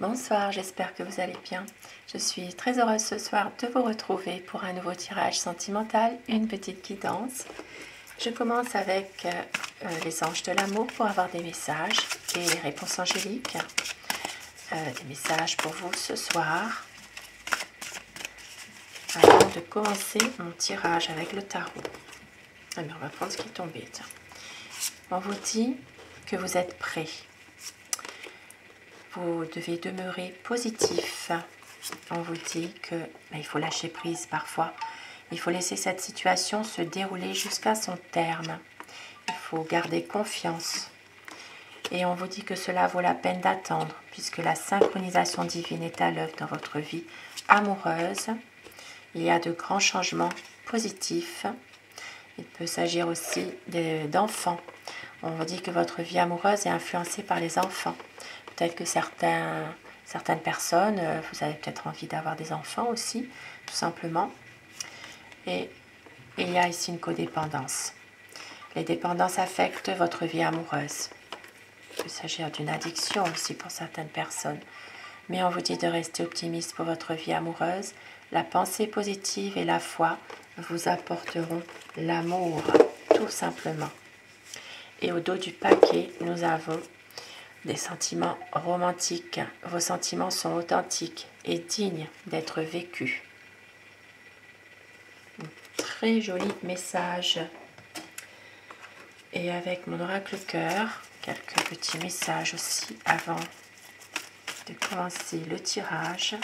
Bonsoir, j'espère que vous allez bien. Je suis très heureuse ce soir de vous retrouver pour un nouveau tirage sentimental, une petite guidance. Je commence avec les anges de l'amour pour avoir des messages et les réponses angéliques. Des messages pour vous ce soir. Avant de commencer mon tirage avec le tarot. Alors, on va prendre ce qui est tombé. Tiens. On vous dit que vous êtes prêts. Vous devez demeurer positif. On vous dit que il faut lâcher prise parfois. Il faut laisser cette situation se dérouler jusqu'à son terme. Il faut garder confiance. Et on vous dit que cela vaut la peine d'attendre, puisque la synchronisation divine est à l'œuvre dans votre vie amoureuse. Il y a de grands changements positifs. Il peut s'agir aussi d'enfants. On vous dit que votre vie amoureuse est influencée par les enfants. Peut-être que certaines personnes, vous avez peut-être envie d'avoir des enfants aussi, tout simplement. Et il y a ici une codépendance. Les dépendances affectent votre vie amoureuse. Il peut s'agir d'une addiction aussi pour certaines personnes. Mais on vous dit de rester optimiste pour votre vie amoureuse. La pensée positive et la foi vous apporteront l'amour, tout simplement. Et au dos du paquet, nous avons des sentiments romantiques. Vos sentiments sont authentiques et dignes d'être vécus. Un très joli message. Et avec mon oracle cœur, quelques petits messages aussi avant de commencer le tirage.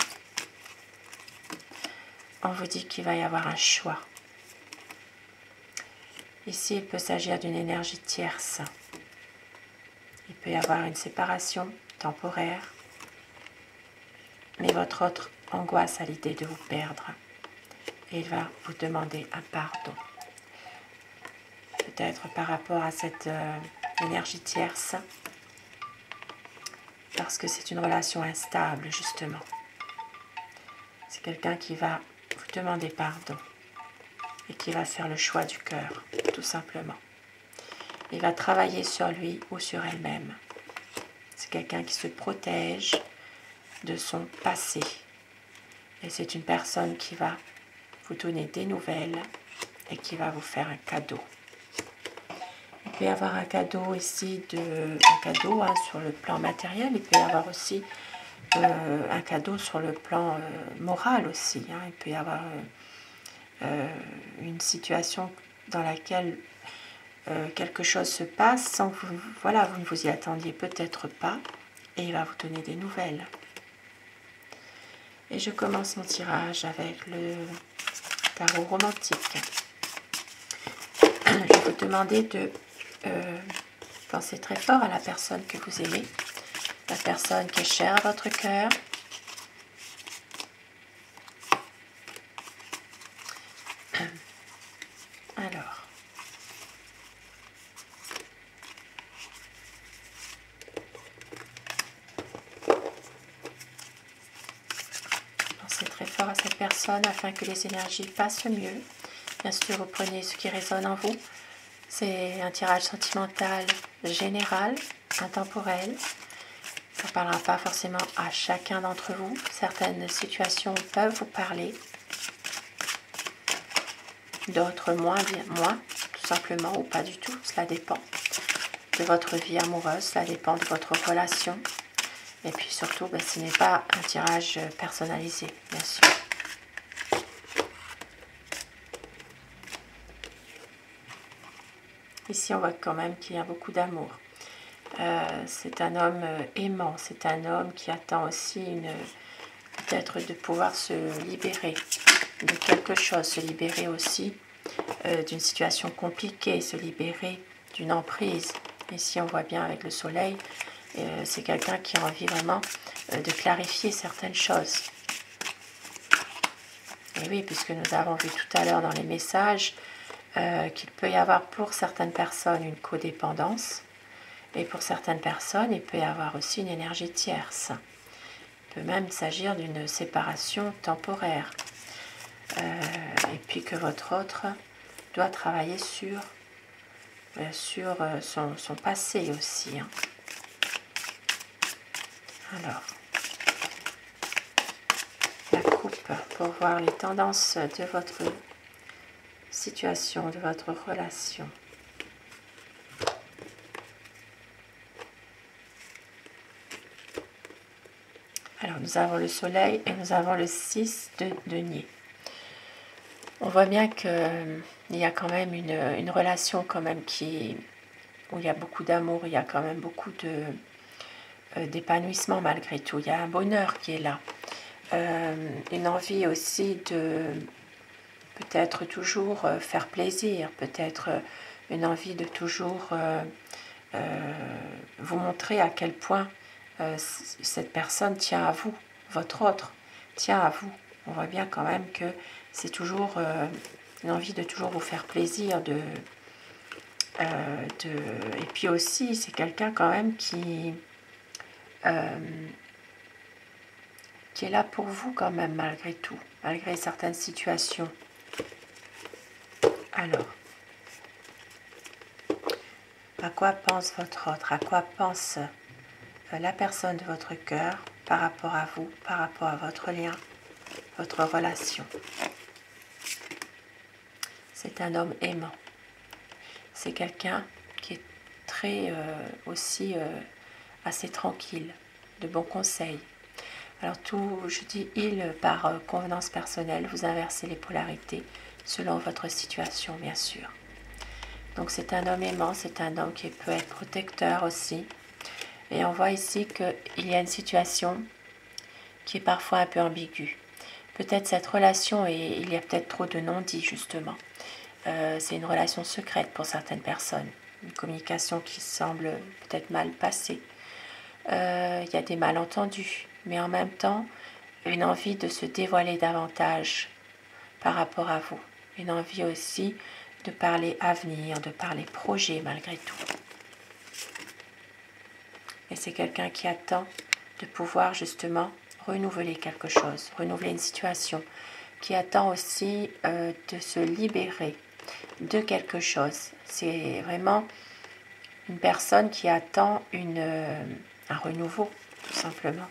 On vous dit qu'il va y avoir un choix. Ici, il peut s'agir d'une énergie tierce. Il peut y avoir une séparation temporaire. Mais votre autre angoisse à l'idée de vous perdre. Et il va vous demander un pardon. Peut-être par rapport à cette énergie tierce. Parce que c'est une relation instable, justement. C'est quelqu'un qui va vous demander pardon. Et qui va faire le choix du cœur, tout simplement. Il va travailler sur lui ou sur elle-même. C'est quelqu'un qui se protège de son passé. Et c'est une personne qui va vous donner des nouvelles et qui va vous faire un cadeau. Il peut y avoir un cadeau ici, sur le plan matériel. Il peut y avoir aussi un cadeau sur le plan moral aussi. Il peut y avoir une situation dans laquelle quelque chose se passe sans que vous ne vous y attendiez peut-être pas, et il va vous donner des nouvelles. Et je commence mon tirage avec le tarot romantique. Je vais vous demander de penser très fort à la personne que vous aimez, la personne qui est chère à votre cœur. Alors, pensez très fort à cette personne afin que les énergies passent mieux. Bien sûr, vous prenez ce qui résonne en vous. C'est un tirage sentimental général, intemporel. Ça ne parlera pas forcément à chacun d'entre vous. Certaines situations peuvent vous parler. D'autres moins, tout simplement, ou pas du tout. Cela dépend de votre vie amoureuse, cela dépend de votre relation. Et puis surtout, ce n'est pas un tirage personnalisé, bien sûr. Ici, on voit quand même qu'il y a beaucoup d'amour. C'est un homme aimant, c'est un homme qui attend aussi peut-être de pouvoir se libérer de quelque chose, se libérer aussi d'une situation compliquée, se libérer d'une emprise. Ici, on voit bien avec le soleil, c'est quelqu'un qui a envie vraiment de clarifier certaines choses. Et oui, puisque nous avons vu tout à l'heure dans les messages qu'il peut y avoir pour certaines personnes une codépendance, et pour certaines personnes, il peut y avoir aussi une énergie tierce. Il peut même s'agir d'une séparation temporaire. Et puis que votre autre doit travailler sur son passé aussi. Alors, pour voir les tendances de votre situation, de votre relation. Alors, nous avons le soleil et nous avons le 6 de denier. On voit bien qu'il y a quand même une relation quand même où il y a beaucoup d'amour, il y a quand même beaucoup d'épanouissement malgré tout. Il y a un bonheur qui est là. Une envie aussi de peut-être toujours faire plaisir, peut-être une envie de toujours vous montrer à quel point cette personne tient à vous, votre autre tient à vous. On voit bien quand même que c'est toujours une envie de toujours vous faire plaisir, et puis aussi c'est quelqu'un quand même qui est là pour vous quand même malgré tout, malgré certaines situations. Alors, à quoi pense votre autre? À quoi pense la personne de votre cœur par rapport à vous, par rapport à votre lien, votre relation? C'est un homme aimant. C'est quelqu'un qui est très aussi assez tranquille, de bons conseils. Alors tout, je dis il par convenance personnelle, vous inversez les polarités selon votre situation bien sûr. Donc c'est un homme aimant, c'est un homme qui peut être protecteur aussi. Et on voit ici qu'il y a une situation qui est parfois un peu ambiguë. Peut-être cette relation, et il y a peut-être trop de non-dits justement. C'est une relation secrète pour certaines personnes. Une communication qui semble peut-être mal passée. Il y a des malentendus, mais en même temps, une envie de se dévoiler davantage par rapport à vous. Une envie aussi de parler avenir, de parler projet malgré tout. Et c'est quelqu'un qui attend de pouvoir justement renouveler quelque chose, renouveler une situation, qui attend aussi de se libérer de quelque chose. C'est vraiment une personne qui attend un renouveau, tout simplement.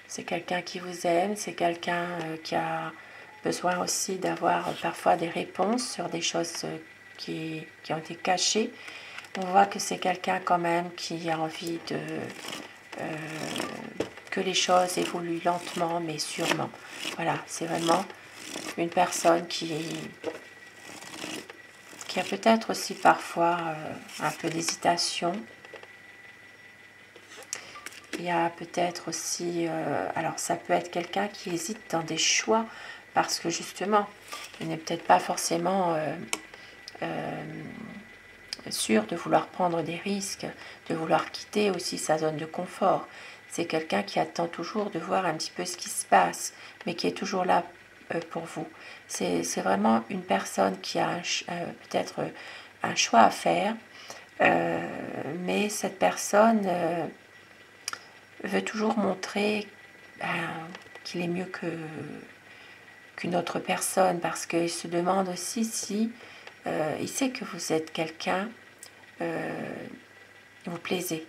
C'est quelqu'un qui vous aime, c'est quelqu'un qui a besoin aussi d'avoir parfois des réponses sur des choses qui ont été cachées. On voit que c'est quelqu'un quand même qui a envie que les choses évoluent lentement mais sûrement. Voilà, c'est vraiment une personne qui a peut-être aussi parfois un peu d'hésitation. Il y a peut-être aussi, alors ça peut être quelqu'un qui hésite dans des choix parce que justement, il n'est peut-être pas forcément sûr de vouloir prendre des risques, de vouloir quitter aussi sa zone de confort. C'est quelqu'un qui attend toujours de voir un petit peu ce qui se passe, mais qui est toujours là pour vous. C'est vraiment une personne qui a peut-être un choix à faire, mais cette personne veut toujours montrer qu'il est mieux qu'une autre personne, parce qu'il se demande aussi si il sait que vous êtes quelqu'un, vous plaisez.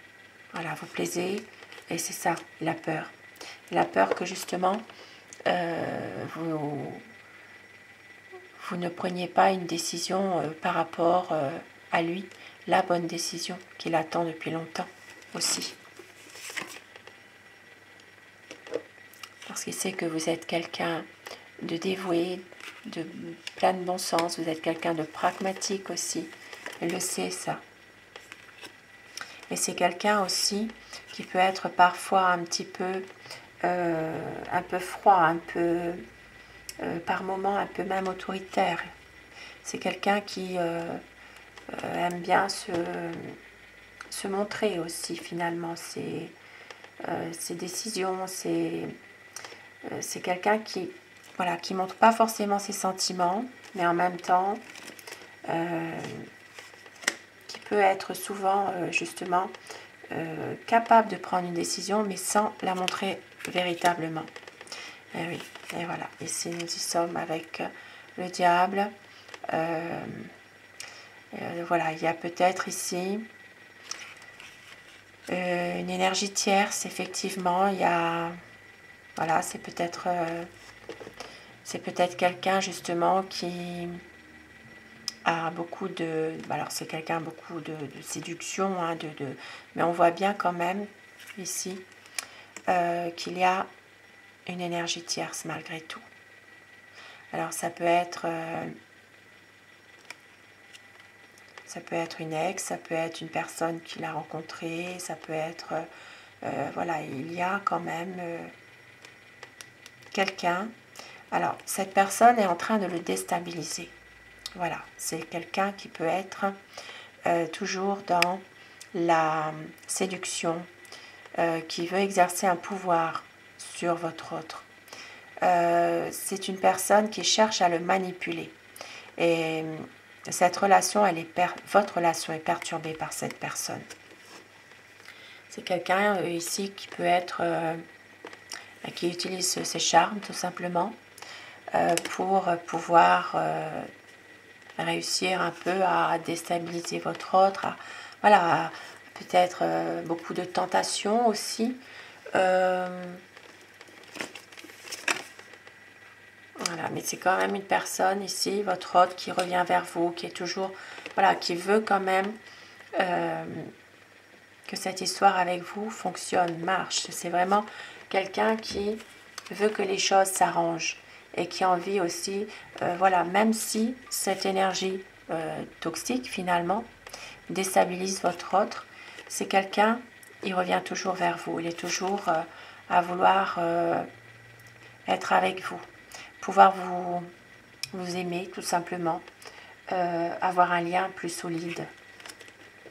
Voilà, vous plaisez, et c'est ça, la peur. La peur que justement, vous ne preniez pas une décision par rapport à lui, la bonne décision qu'il attend depuis longtemps aussi. Parce qu'il sait que vous êtes quelqu'un de dévoué, de plein de bon sens, vous êtes quelqu'un de pragmatique aussi, il le sait ça. Et c'est quelqu'un aussi qui peut être parfois un petit peu froid, un peu par moments un peu même autoritaire. C'est quelqu'un qui aime bien se montrer aussi finalement ses décisions, c'est quelqu'un qui montre pas forcément ses sentiments, mais en même temps qui peut être souvent justement capable de prendre une décision, mais sans la montrer véritablement. Et oui, et voilà. Ici nous y sommes avec le diable. Voilà, il y a peut-être ici Une énergie tierce, effectivement, il y a... Voilà, c'est peut-être quelqu'un justement qui a beaucoup de... Alors c'est quelqu'un beaucoup de séduction, hein, mais on voit bien quand même ici qu'il y a une énergie tierce malgré tout. Alors ça peut être une ex, ça peut être une personne qu'il a rencontrée, ça peut être... voilà, il y a quand même quelqu'un. Alors, cette personne est en train de le déstabiliser. Voilà, c'est quelqu'un qui peut être toujours dans la séduction, qui veut exercer un pouvoir sur votre autre. C'est une personne qui cherche à le manipuler. Et cette relation, votre relation est perturbée par cette personne. C'est quelqu'un ici qui peut être... qui utilise ses charmes tout simplement pour pouvoir réussir un peu à déstabiliser votre autre, voilà, peut-être beaucoup de tentations aussi. Voilà, mais c'est quand même une personne ici, votre autre, qui revient vers vous, qui est toujours, voilà, qui veut quand même que cette histoire avec vous fonctionne, marche. C'est vraiment quelqu'un qui veut que les choses s'arrangent et qui a envie aussi, voilà, même si cette énergie toxique finalement déstabilise votre autre, c'est quelqu'un, il revient toujours vers vous, il est toujours à vouloir être avec vous, pouvoir vous aimer tout simplement, avoir un lien plus solide.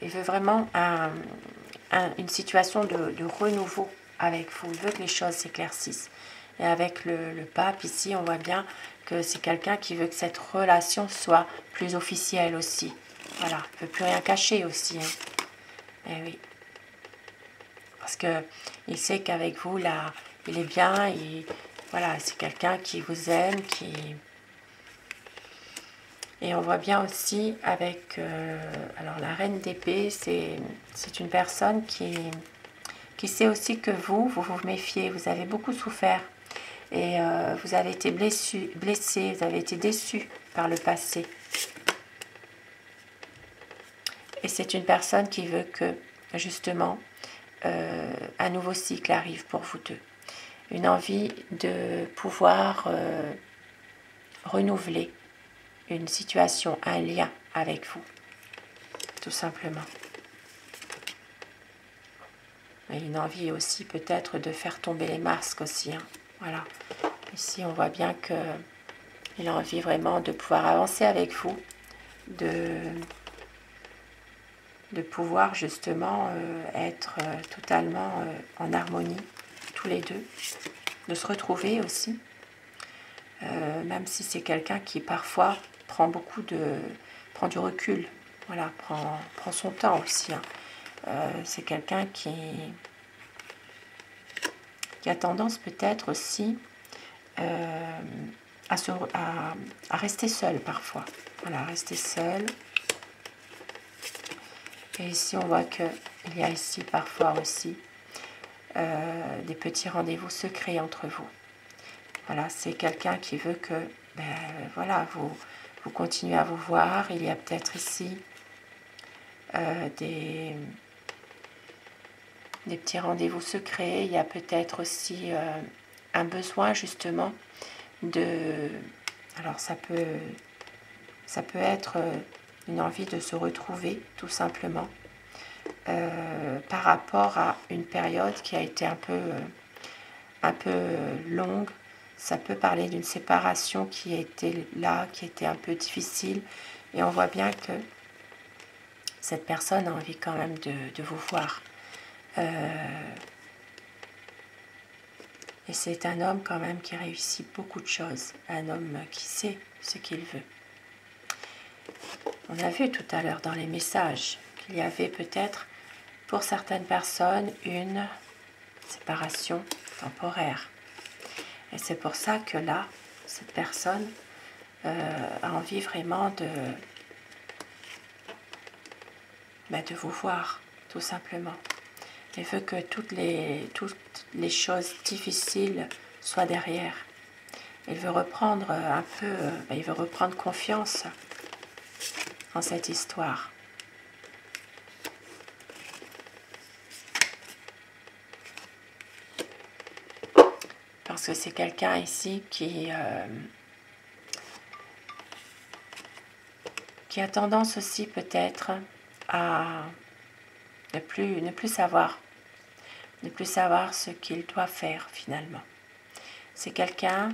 Il veut vraiment une situation de renouveau avec vous, il veut que les choses s'éclaircissent. Et avec le pape ici, on voit bien que c'est quelqu'un qui veut que cette relation soit plus officielle aussi. Voilà, il ne peut plus rien cacher aussi. Hein. Eh oui. Parce qu'il sait qu'avec vous, là, il est bien. Voilà, c'est quelqu'un qui vous aime, Et on voit bien aussi avec... alors, la reine d'épée, c'est une personne qui sait aussi que vous vous méfiez. Vous avez beaucoup souffert. Et vous avez été blessé, vous avez été déçu par le passé. Et c'est une personne qui veut que, justement, un nouveau cycle arrive pour vous deux. Une envie de pouvoir renouveler une situation, un lien avec vous, tout simplement. Et une envie aussi peut-être de faire tomber les masques aussi. Hein. Voilà. Ici, on voit bien qu'il a envie vraiment de pouvoir avancer avec vous, de pouvoir justement être totalement en harmonie, tous les deux, de se retrouver aussi, même si c'est quelqu'un qui parfois prend du recul, voilà, prend son temps aussi. Hein. C'est quelqu'un qui a tendance peut-être aussi à rester seul parfois. Voilà, rester seul. Et ici, on voit qu'il y a ici parfois aussi des petits rendez-vous secrets entre vous. Voilà, c'est quelqu'un qui veut que voilà, vous continuez à vous voir. Il y a peut-être ici des petits rendez-vous secrets. Il y a peut-être aussi un besoin justement de... Alors ça peut être une envie de se retrouver tout simplement par rapport à une période qui a été un peu longue. Ça peut parler d'une séparation qui était là, qui était un peu difficile. Et on voit bien que cette personne a envie quand même de vous voir. Et c'est un homme quand même qui réussit beaucoup de choses. Un homme qui sait ce qu'il veut. On a vu tout à l'heure dans les messages qu'il y avait peut-être pour certaines personnes une séparation temporaire. Et c'est pour ça que là, cette personne a envie vraiment de vous voir, tout simplement. Il veut que toutes les choses difficiles soient derrière. Il veut reprendre un peu, il veut reprendre confiance en cette histoire. Parce que c'est quelqu'un ici qui a tendance aussi peut-être à ne plus savoir ce qu'il doit faire finalement. C'est quelqu'un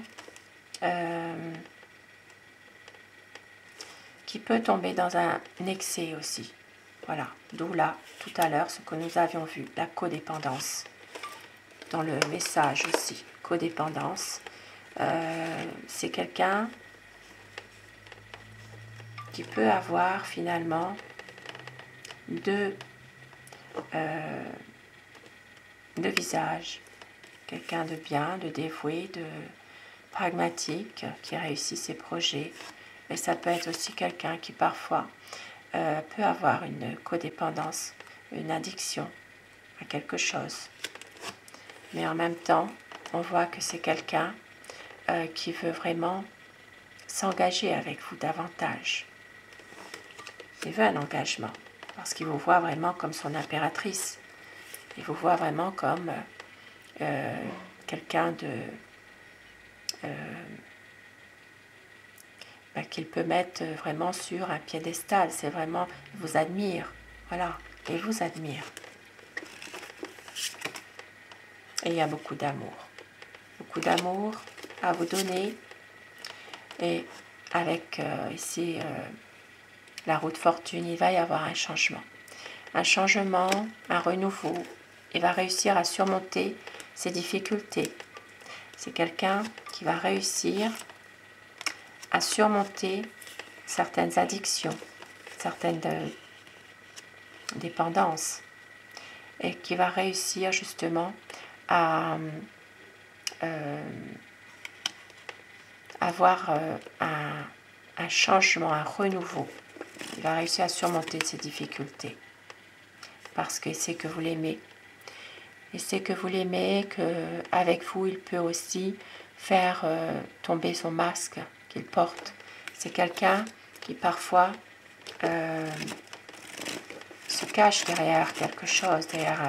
qui peut tomber dans un excès aussi. Voilà, d'où là, tout à l'heure, ce que nous avions vu, la codépendance. Dans le message aussi, codépendance. C'est quelqu'un qui peut avoir finalement deux visages. Quelqu'un de bien, de dévoué, de pragmatique, qui réussit ses projets. Mais ça peut être aussi quelqu'un qui parfois peut avoir une codépendance, une addiction à quelque chose. Mais en même temps, on voit que c'est quelqu'un qui veut vraiment s'engager avec vous davantage. Il veut un engagement, parce qu'il vous voit vraiment comme son impératrice. Il vous voit vraiment comme quelqu'un de qu'il peut mettre vraiment sur un piédestal. C'est vraiment, il vous admire. Voilà, il vous admire. Et il y a beaucoup d'amour. Beaucoup d'amour à vous donner. Et avec ici la roue de fortune, il va y avoir un changement. Un changement, un renouveau. Il va réussir à surmonter ses difficultés. C'est quelqu'un qui va réussir à surmonter certaines addictions, certaines dépendances, et qui va réussir justement à avoir un changement, un renouveau. Il va réussir à surmonter ces difficultés parce qu'il sait que vous l'aimez. Il sait que vous l'aimez, qu'avec vous, il peut aussi faire tomber son masque qu'il porte. C'est quelqu'un qui parfois se cache derrière quelque chose, derrière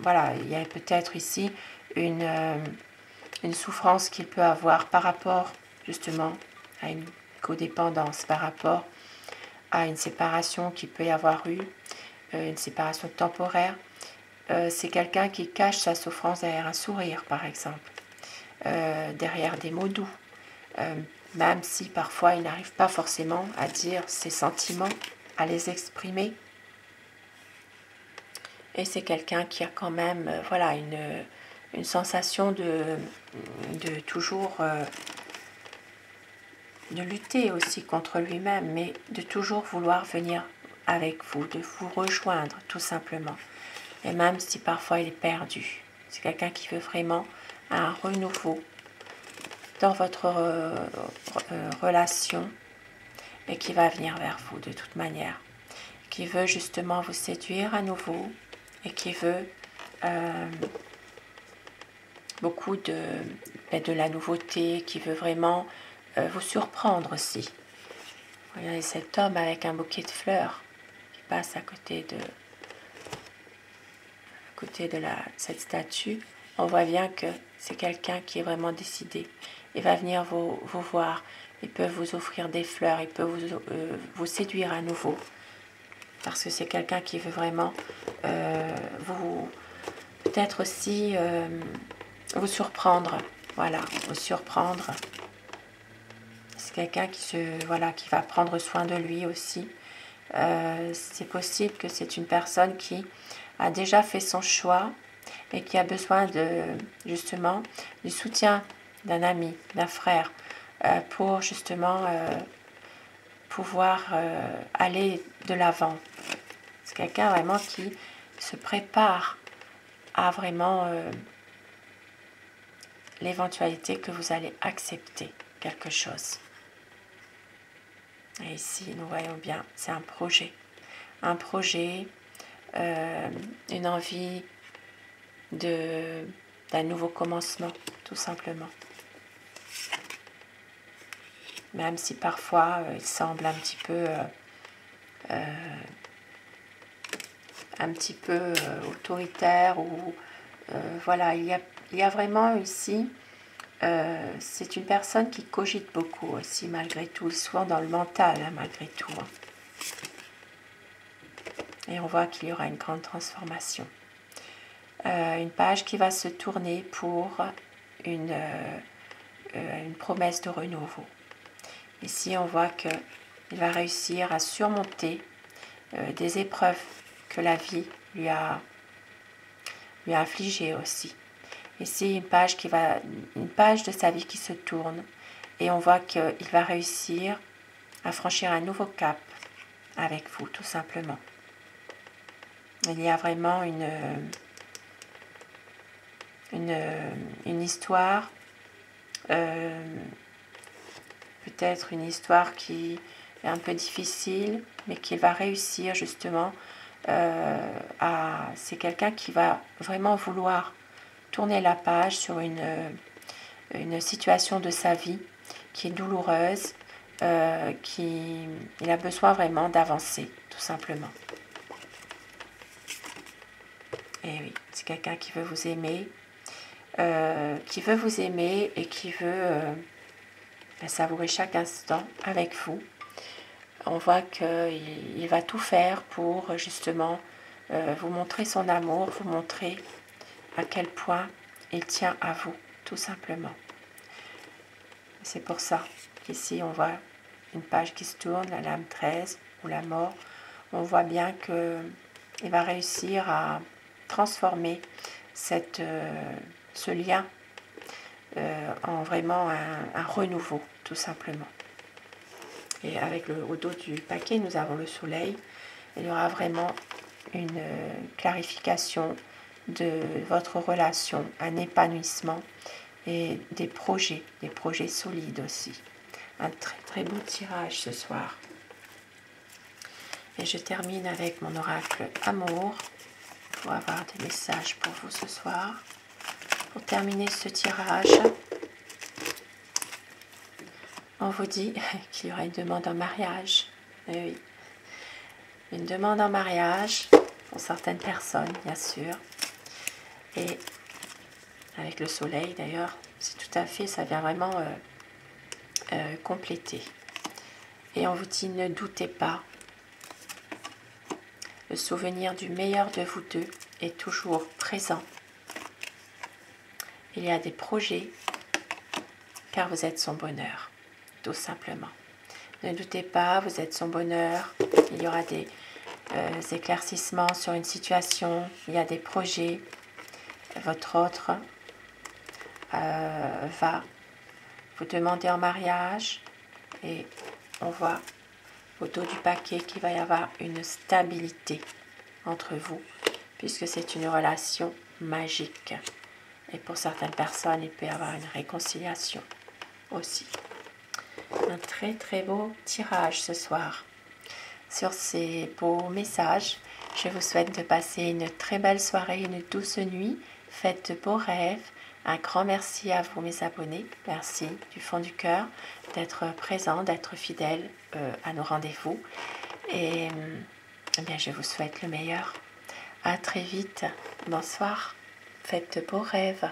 voilà, il y a peut-être ici une souffrance qu'il peut avoir par rapport justement à une codépendance, par rapport à une séparation qu'il peut y avoir eu, une séparation temporaire. C'est quelqu'un qui cache sa souffrance derrière un sourire, par exemple, derrière des mots doux, même si parfois il n'arrive pas forcément à dire ses sentiments, à les exprimer. Et c'est quelqu'un qui a quand même voilà, une sensation de toujours de lutter aussi contre lui-même, mais de toujours vouloir venir avec vous, de vous rejoindre tout simplement. Et même si parfois il est perdu, c'est quelqu'un qui veut vraiment un renouveau dans votre relation et qui va venir vers vous de toute manière, qui veut justement vous séduire à nouveau et qui veut beaucoup de la nouveauté, qui veut vraiment vous surprendre aussi. Regardez cet homme avec un bouquet de fleurs qui passe à côté de cette statue. On voit bien que c'est quelqu'un qui est vraiment décidé. Il va venir vous voir, il peut vous offrir des fleurs, il peut vous séduire à nouveau. Parce que c'est quelqu'un qui veut vraiment vous, peut-être aussi vous surprendre. Voilà, vous surprendre. C'est quelqu'un qui va prendre soin de lui aussi. C'est possible que c'est une personne qui a déjà fait son choix et qui a besoin justement du soutien d'un ami, d'un frère, pour justement pouvoir aller de l'avant. C'est quelqu'un vraiment qui se prépare à vraiment l'éventualité que vous allez accepter quelque chose. Et ici, nous voyons bien, c'est un projet. Un projet une envie d'un nouveau commencement, tout simplement. Même si parfois il semble un petit peu autoritaire ou voilà, il y a vraiment ici, c'est une personne qui cogite beaucoup aussi malgré tout, souvent dans le mental hein, malgré tout. Hein. Et on voit qu'il y aura une grande transformation. Une page qui va se tourner pour une promesse de renouveau. Ici, on voit qu'il va réussir à surmonter des épreuves que la vie lui a infligées aussi. Ici, une page de sa vie qui se tourne et on voit qu'il va réussir à franchir un nouveau cap avec vous, tout simplement. Il y a vraiment une histoire, peut-être une histoire qui est un peu difficile, mais qu'il va réussir justement c'est quelqu'un qui va vraiment vouloir tourner la page sur une situation de sa vie qui est douloureuse, il a besoin vraiment d'avancer, tout simplement. Et oui, c'est quelqu'un qui veut vous aimer, et qui veut savourer chaque instant avec vous. On voit qu'il va tout faire pour justement vous montrer son amour, vous montrer à quel point il tient à vous, tout simplement. C'est pour ça qu'ici on voit une page qui se tourne, la lame 13 ou la mort. On voit bien qu'il va réussir à transformer ce lien en vraiment un renouveau, tout simplement. Et avec au dos du paquet, nous avons le soleil. Il y aura vraiment une clarification de votre relation, un épanouissement et des projets solides aussi. Un très très beau tirage ce soir. Et je termine avec mon oracle amour pour avoir des messages pour vous ce soir. Pour terminer ce tirage, on vous dit qu'il y aura une demande en mariage. Et oui, une demande en mariage pour certaines personnes, bien sûr. Et avec le soleil, d'ailleurs, c'est tout à fait, ça vient vraiment compléter. Et on vous dit, ne doutez pas, le souvenir du meilleur de vous deux est toujours présent. Il y a des projets, car vous êtes son bonheur, tout simplement. Ne doutez pas, vous êtes son bonheur. Il y aura des éclaircissements sur une situation. Il y a des projets. Votre autre va vous demander en mariage. Et on voit au dos du paquet qu'il va y avoir une stabilité entre vous, puisque c'est une relation magique. Et pour certaines personnes, il peut y avoir une réconciliation aussi. Un très très beau tirage ce soir. Sur ces beaux messages, je vous souhaite de passer une très belle soirée, une douce nuit. Faites de beaux rêves. Un grand merci à vous mes abonnés. Merci du fond du cœur d'être présents, d'être fidèles à nos rendez-vous. Et eh bien, je vous souhaite le meilleur. À très vite. Bonsoir. Faites de beaux rêves.